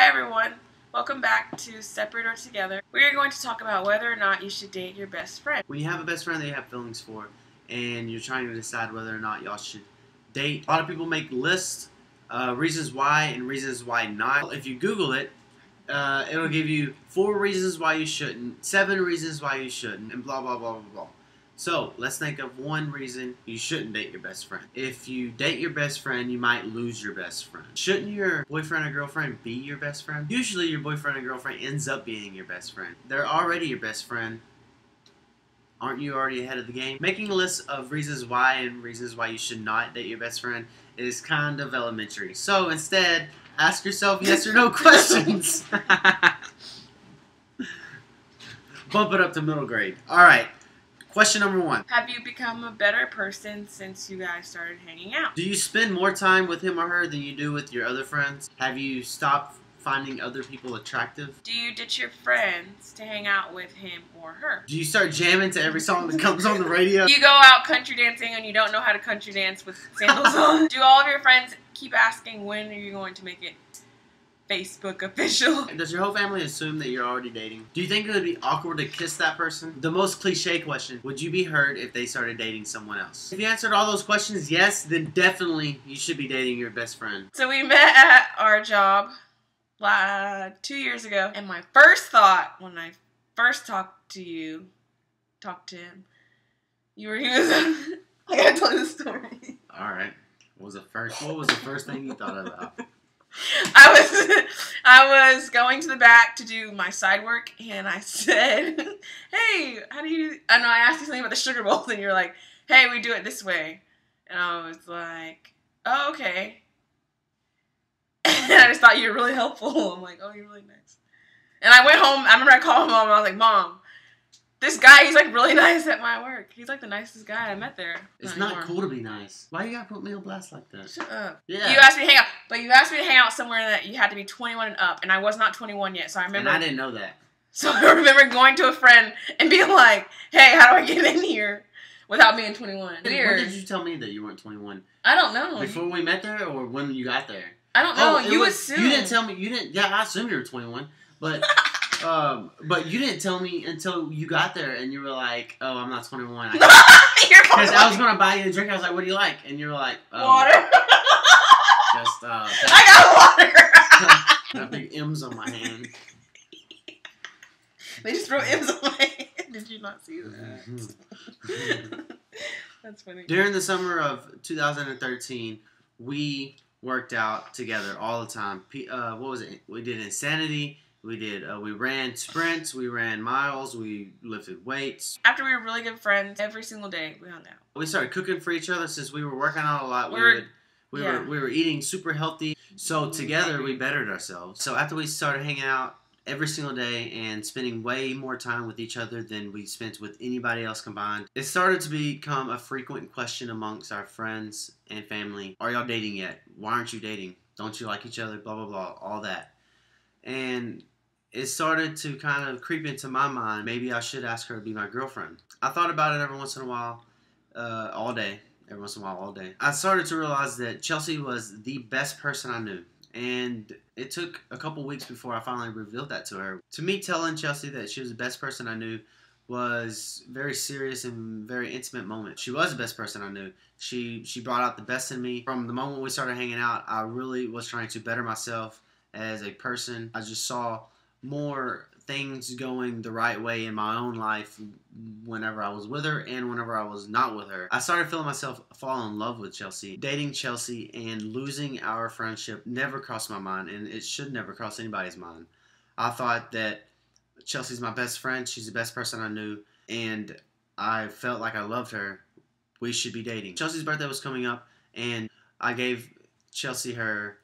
everyone, welcome back to Separate or Together. We are going to talk about whether or not you should date your best friend. When you have a best friend that you have feelings for and you're trying to decide whether or not y'all should date, a lot of people make lists, reasons why and reasons why not. If you Google it, it'll give you 4 reasons why you shouldn't, 7 reasons why you shouldn't, and blah, blah, blah, blah, blah. So, let's think of one reason you shouldn't date your best friend. If you date your best friend, you might lose your best friend. Shouldn't your boyfriend or girlfriend be your best friend? Usually your boyfriend or girlfriend ends up being your best friend. They're already your best friend. Aren't you already ahead of the game? Making a list of reasons why and reasons why you should not date your best friend is kind of elementary. So instead, ask yourself yes or no questions. Bump it up to middle grade. Alright. Question number 1. Have you become a better person since you guys started hanging out? Do you spend more time with him or her than you do with your other friends? Have you stopped finding other people attractive? Do you ditch your friends to hang out with him or her? Do you start jamming to every song that comes on the radio? Do you go out country dancing and you don't know how to country dance with sandals on? Do all of your friends keep asking when are you going to make it Facebook official? Does your whole family assume that you're already dating? Do you think it would be awkward to kiss that person? The most cliche question, would you be hurt if they started dating someone else? If you answered all those questions yes, then definitely you should be dating your best friend. So we met at our job 2 years ago, and my first thought when I first talked to him, he was I gotta tell you the story. Alright. What was the first thing you thought about? I was going to the back to do my side work, and I said, hey, how do you do? I know I asked you something about the sugar bowls, and you're like, hey, we do it this way. And I was like, oh, okay. And I just thought you were really helpful. I'm like, oh, you're really nice. And I went home. I remember I called Mom, and I was like, Mom, this guy, he's like really nice at my work. He's like the nicest guy I met there. It's not cool to be nice. Why you gotta put me on blast like that? Shut up. Yeah. You asked me to hang out, but you asked me to hang out somewhere that you had to be 21 and up, and I was not 21 yet, so I remember. And I didn't know that. So I remember going to a friend and being like, hey, how do I get in here without being 21? When did you tell me that you weren't 21? I don't know. Before we met there or when you got there? I don't know. Oh, you assumed. You didn't tell me. Yeah, I assumed you were 21, but. But you didn't tell me until you got there, and you were like, "Oh, I'm not 21." Because I was gonna buy you a drink. I was like, "What do you like?" And you were like, "Water." Just I got water. got big M's on my hand. They just wrote M's on my hand. Did you not see that? That's funny. During the summer of 2013, we worked out together all the time. What was it? We did Insanity. We ran sprints, we ran miles, we lifted weights. After we were really good friends, every single day we hung out. We started cooking for each other since we were working out a lot. We were eating super healthy. So together we bettered ourselves. So after we started hanging out every single day and spending way more time with each other than we spent with anybody else combined, it started to become a frequent question amongst our friends and family. Are y'all dating yet? Why aren't you dating? Don't you like each other? Blah, blah, blah, all that. And it started to kind of creep into my mind. Maybe I should ask her to be my girlfriend. I thought about it every once in a while, all day. Every once in a while, all day. I started to realize that Chelsea was the best person I knew. And it took a couple weeks before I finally revealed that to her. To me, telling Chelsea that she was the best person I knew was a very serious and very intimate moment. She was the best person I knew. She brought out the best in me. From the moment we started hanging out, I really was trying to better myself as a person. I just saw more things going the right way in my own life whenever I was with her and whenever I was not with her. I started feeling myself fall in love with Chelsea. Dating Chelsea and losing our friendship never crossed my mind, and it should never cross anybody's mind. I thought that Chelsea's my best friend. She's the best person I knew, and I felt like I loved her. We should be dating. Chelsea's birthday was coming up, and I gave Chelsea her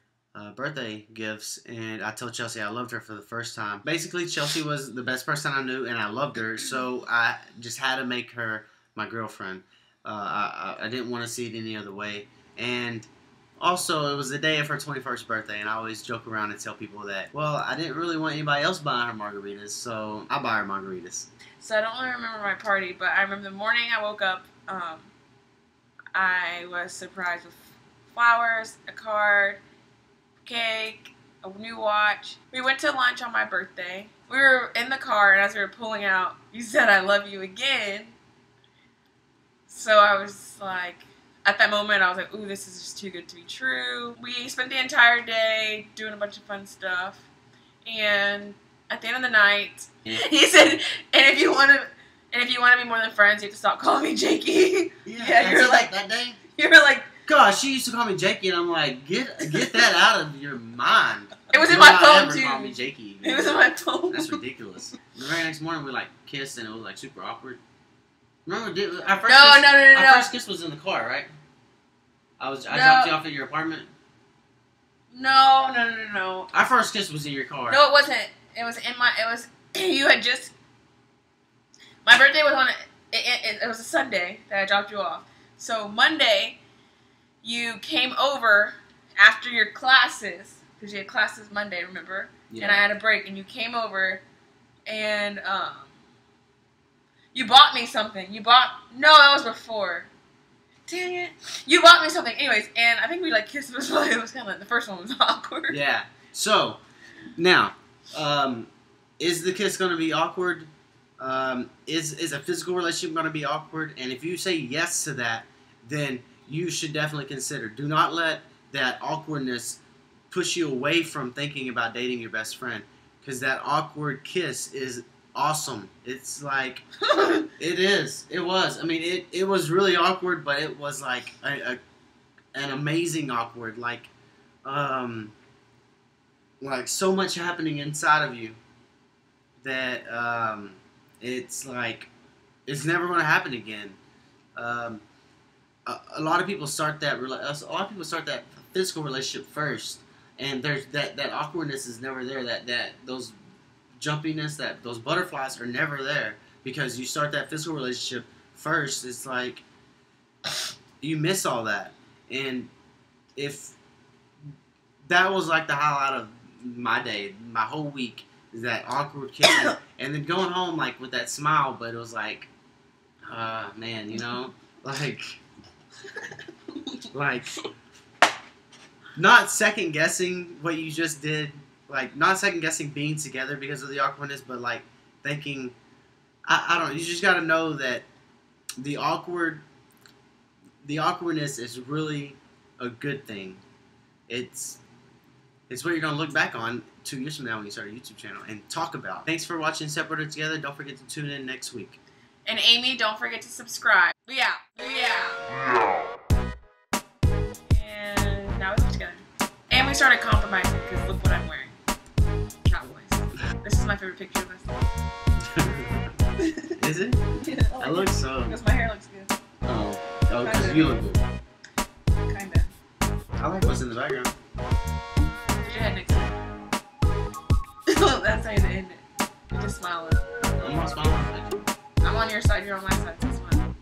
birthday gifts, and I told Chelsea I loved her for the first time. Basically, Chelsea was the best person I knew, and I loved her, so I just had to make her my girlfriend. I didn't want to see it any other way. And also, it was the day of her 21st birthday, and I always joke around and tell people that, well, I didn't really want anybody else buying her margaritas, so I buy her margaritas. So I don't really remember my party, but I remember the morning I woke up, I was surprised with flowers, a card, cake, a new watch. We went to lunch on my birthday. We were in the car, and as we were pulling out, you said, "I love you again." So I was like, at that moment, I was like, ooh, this is just too good to be true. We spent the entire day doing a bunch of fun stuff. And at the end of the night, he said, and if you want to be more than friends, you have to stop calling me Jakey. Yeah, you were like, that day? You were like, gosh, she used to call me Jakey, and I'm like, get that out of your mind. It was in my phone, ever too. Call me Jakey. It was in my phone. That's ridiculous. The very next morning, we like kissed, and it was like super awkward. Remember, our No. first kiss was in the car, right? I dropped you off at your apartment. No. Our first kiss was in your car. No, it wasn't. It was in my. It was. You had just. My birthday was on. It was a Sunday that I dropped you off. So Monday, you came over after your classes because you had classes Monday. Remember? Yeah. And I had a break, and you came over, and you bought me something. No, that was before. Dang it! You bought me something, anyways, and I think we like kissed. It was kind of like the first one was awkward. Yeah. So now, is the kiss going to be awkward? Is a physical relationship going to be awkward? And if you say yes to that, then you should definitely consider. Do not let that awkwardness push you away from thinking about dating your best friend, because that awkward kiss is awesome. It's like it is. It was. I mean, it was really awkward, but it was like an amazing awkward. Like so much happening inside of you that it's like it's never going to happen again. A lot of people start that physical relationship first, and there's that awkwardness is never there. That those jumpiness, that those butterflies are never there, because you start that physical relationship first. It's like you miss all that. And if that was like the highlight of my day, my whole week, is that awkward kissing, and then going home like with that smile, but it was like, man, you know, like not second guessing what you just did. Like, not second guessing being together because of the awkwardness, but like thinking, I don't know. You just got to know that the awkwardness is really a good thing. It's what you're gonna look back on 2 years from now when you start a YouTube channel and talk about. Thanks for watching Separate or Together. Don't forget to tune in next week. And Amy, don't forget to subscribe. We out. And now we live together. And we started compromising because look what I'm wearing. Cowboys. This is my favorite picture of us. Is it? Yeah, I look so. Because my hair looks good. Oh, because you look good. Kinda. I like what's in the background. Put your head next to it. That's how you end it. You just smile. I'm not smiling. I'm on your side, you're on my side, so smile.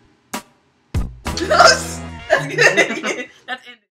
That's good. That's ended.